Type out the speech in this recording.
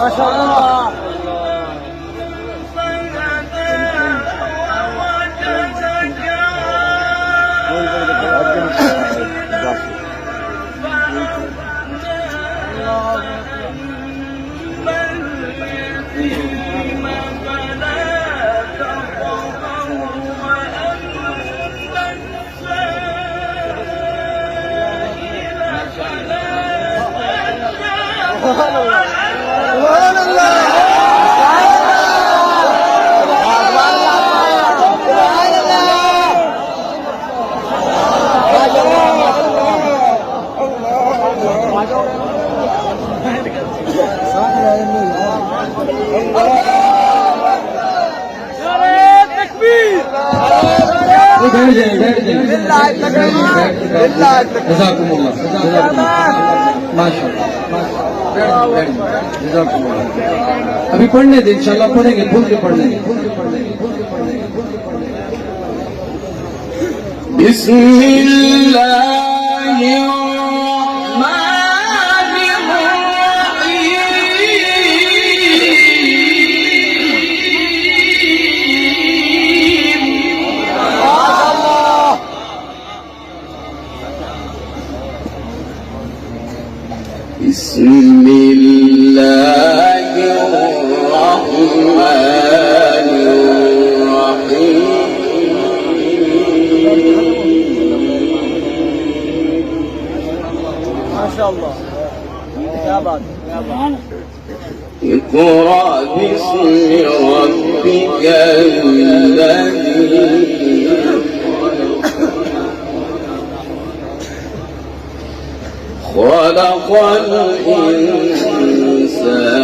ما شاء الله. سبحان الله سبحان الله جزاكم الله ما شاء الله جزاكم الله. अभी पढ़ने दे इंशाल्लाह पढ़ेंगे भूल के पढ़ लेंगे. بسم الله الرحمن ما شاء الله. يا بعد اقرأ باسم ربك الذي خلق الإنسان